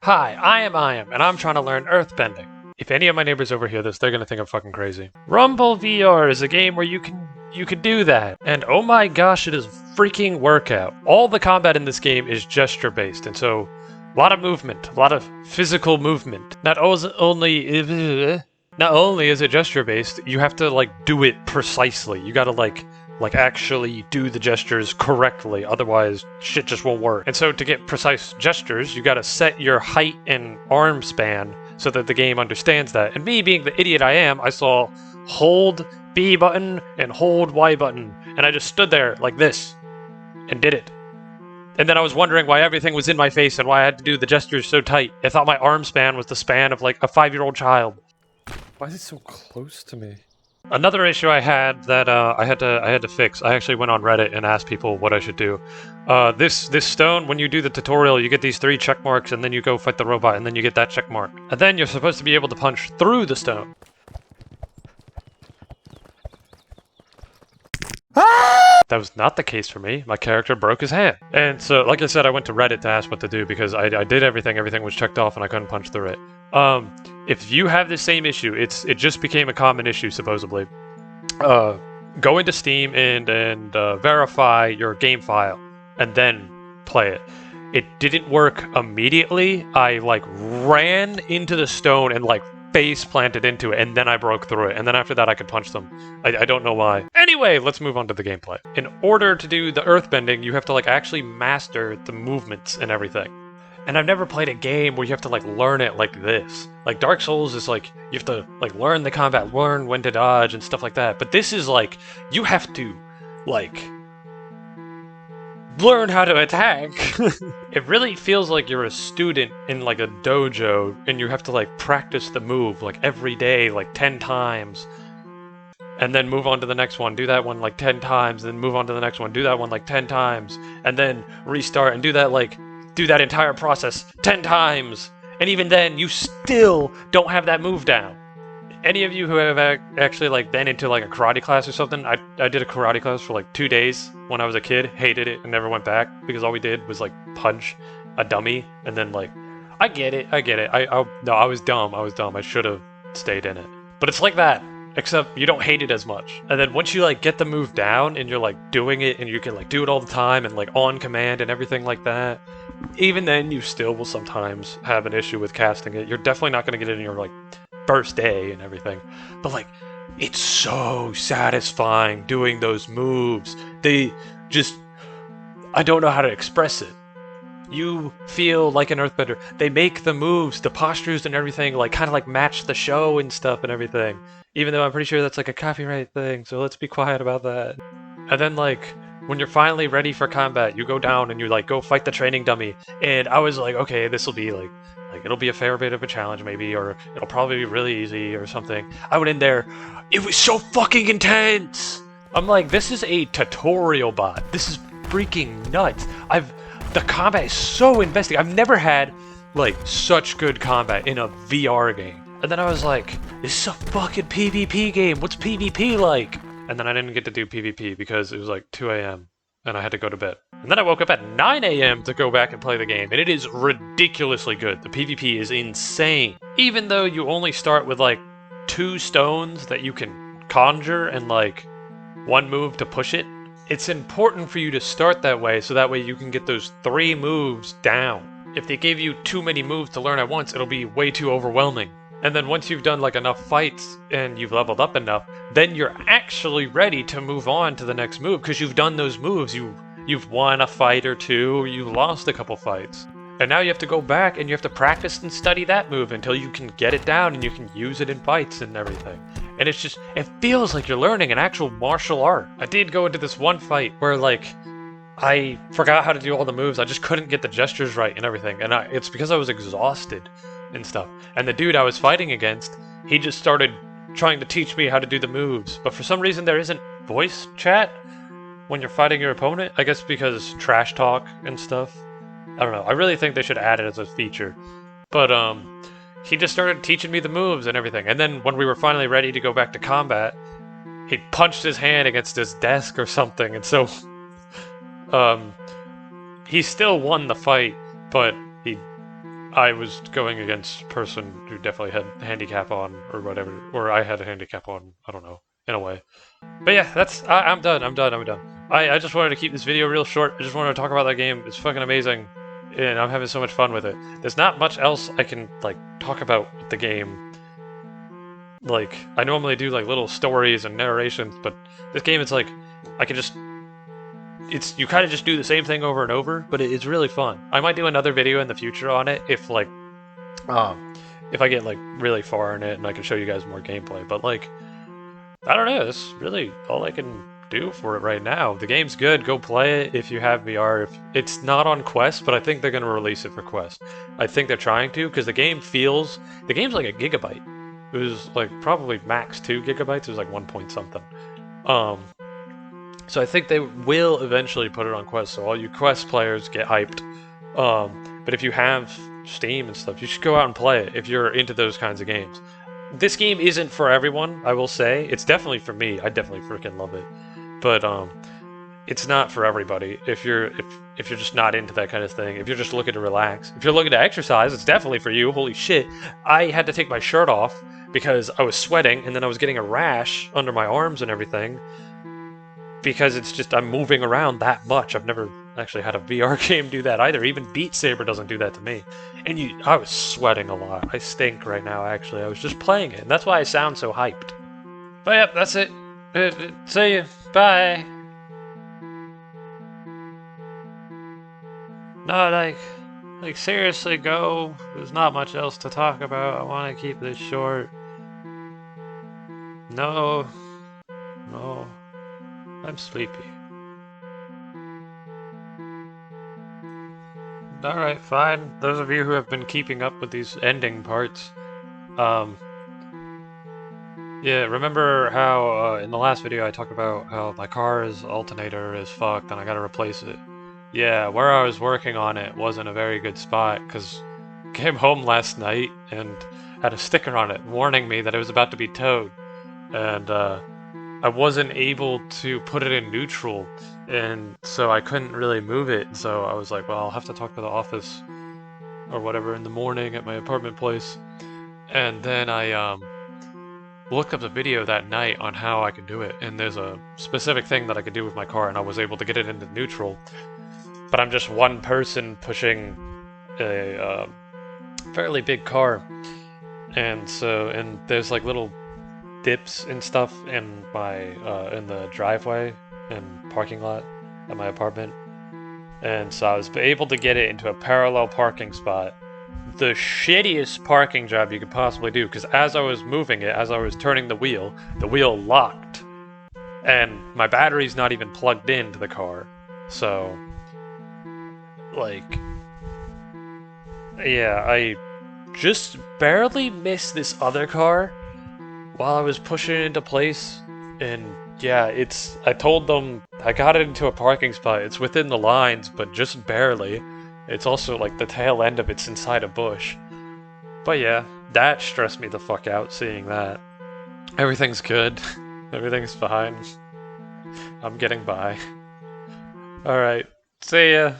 Hi, I am, and I'm trying to learn earthbending. If any of my neighbors overhear this, they're gonna think I'm fucking crazy. Rumble VR is a game where you can do that, and oh my gosh, it is freaking workout. All the combat in this game is gesture based, and so a lot of movement, a lot of physical movement. Not only is it gesture based, you have to like do it precisely. You gotta like actually do the gestures correctly, otherwise shit just won't work. And so to get precise gestures, you gotta set your height and arm span so that the game understands that. And me being the idiot I am, I saw hold B button and hold Y button, and I just stood there like this and did it. And then I was wondering why everything was in my face and why I had to do the gestures so tight. I thought my arm span was the span of like a 5-year-old child. Why is it so close to me? Another issue I had that I had to fix. I actually went on Reddit and asked people what I should do. This stone, when you do the tutorial, you get these 3 check marks, and then you go fight the robot, and then you get that check mark, and then you're supposed to be able to punch through the stone. That was not the case for me. My character broke his hand. And so, like I said, I went to Reddit to ask what to do because I did everything was checked off and I couldn't punch through it. If you have the same issue, it just became a common issue, supposedly. Go into Steam and verify your game file and then play it. It didn't work immediately. I like ran into the stone and like face planted into it, and then I broke through it, and then after that I could punch them. I don't know why. Anyway, let's move on to the gameplay. In order to do the earthbending, you have to like actually master the movements and everything. And I've never played a game where you have to like learn it like this. Like Dark Souls is like you have to like learn the combat, learn when to dodge and stuff like that. But this is like you have to like learn how to attack. It really feels like you're a student in like a dojo and you have to like practice the move like every day like 10 times and then move on to the next one, do that one like 10 times, then move on to the next one, do that one like 10 times, and then restart and do that entire process 10 times, and even then you still don't have that move down. Any of you who have actually like been into like a karate class or something, I did a karate class for like 2 days when I was a kid, hated it and never went back because all we did was like punch a dummy and then like, I get it. I was dumb, I should have stayed in it. But it's like that, except you don't hate it as much. And then once you like get the move down and you're like doing it and you can like do it all the time and like on command and everything like that, even then you still will sometimes have an issue with casting it. You're definitely not going to get it in your like first day and everything, but like it's so satisfying doing those moves. They just, I don't know how to express it. You feel like an earthbender. They make the moves, the postures and everything like kind of like match the show and stuff and everything, even though I'm pretty sure that's like a copyright thing, so let's be quiet about that. And then like when you're finally ready for combat, you go down and you like go fight the training dummy, and I was like, okay, this will be like it'll be a fair bit of a challenge maybe, or it'll probably be really easy or something. I went in there, it was so fucking intense. I'm like, this is a tutorial bot. This is freaking nuts. The combat is so investing. I've never had like such good combat in a VR game. And then I was like, this is a fucking PvP game. What's PvP like? And then I didn't get to do PvP because it was like 2 a.m. and I had to go to bed. And then I woke up at 9 a.m. to go back and play the game, and it is ridiculously good. The PvP is insane. Even though you only start with like 2 stones that you can conjure and like 1 move to push it, it's important for you to start that way so that way you can get those 3 moves down. If they gave you too many moves to learn at once, it'll be way too overwhelming. And then once you've done like enough fights and you've leveled up enough, then you're actually ready to move on to the next move because you've done those moves. You've won a fight or 2, or you've lost a couple fights. And now you have to go back and you have to practice and study that move until you can get it down and you can use it in fights and everything. And it's just, it feels like you're learning an actual martial art. I did go into this one fight where like, I forgot how to do all the moves. I just couldn't get the gestures right and everything. And it's because I was exhausted and stuff. And the dude I was fighting against, he just started trying to teach me how to do the moves. But for some reason there isn't voice chat when you're fighting your opponent. I guess because trash talk and stuff. I don't know. I really think they should add it as a feature. But he just started teaching me the moves and everything. And then when we were finally ready to go back to combat, he punched his hand against his desk or something. And so he still won the fight, but he I was going against a person who definitely had a handicap on, or whatever, or I had a handicap on, I don't know, in a way. But yeah, I'm done, I'm done. I just wanted to keep this video real short. I just wanted to talk about that game. It's fucking amazing, and I'm having so much fun with it. There's not much else I can, like, talk about with the game. Like, I normally do, like, little stories and narrations, but this game, it's like, I can just... you kind of just do the same thing over and over, but it's really fun. I might do another video in the future on it if, like, if I get, like, really far in it and I can show you guys more gameplay. But, like, I don't know, that's really all I can do for it right now. The game's good, go play it if you have VR. It's not on Quest, but I think they're going to release it for Quest. I think they're trying to, because the game's like a gigabyte. It was, like, probably max 2 gigabytes, it was like 1 point something. So I think they will eventually put it on Quest, so all you Quest players get hyped. But if you have Steam and stuff, you should go out and play it if you're into those kinds of games. This game isn't for everyone, I will say. It's definitely for me. I definitely freaking love it. But it's not for everybody. If you're just not into that kind of thing, if you're just looking to relax, if you're looking to exercise, it's definitely for you. Holy shit. I had to take my shirt off because I was sweating and then I was getting a rash under my arms and everything. Because it's just, I'm moving around that much. I've never actually had a VR game do that either. Even Beat Saber doesn't do that to me. And I was sweating a lot. I stink right now, actually. I was just playing it, and that's why I sound so hyped. But yep, that's it. See you. Bye. No, like seriously, go. There's not much else to talk about. I want to keep this short. No. I'm sleepy. Alright, fine. Those of you who have been keeping up with these ending parts, yeah, remember how in the last video I talked about how my car's alternator is fucked and I gotta replace it? Yeah, where I was working on it wasn't a very good spot, because I came home last night and had a sticker on it warning me that it was about to be towed. And, I wasn't able to put it in neutral, and so I couldn't really move it, so I was like, well, I'll have to talk to the office or whatever in the morning at my apartment place. And then I looked up a video that night on how I could do it, and there's a specific thing that I could do with my car, and I was able to get it into neutral. But I'm just one person pushing a fairly big car, and there's like little dips and stuff in in the driveway and parking lot at my apartment, and so I was able to get it into a parallel parking spot. The shittiest parking job you could possibly do, because as I was moving it, as I was turning the wheel locked, and my battery's not even plugged into the car, so like, yeah, I just barely missed this other car while I was pushing it into place, and yeah, I told them I got it into a parking spot. It's within the lines, but just barely. It's also like the tail end of it's inside a bush. But yeah, that stressed me the fuck out seeing that. Everything's good. Everything's fine. I'm getting by. Alright, see ya.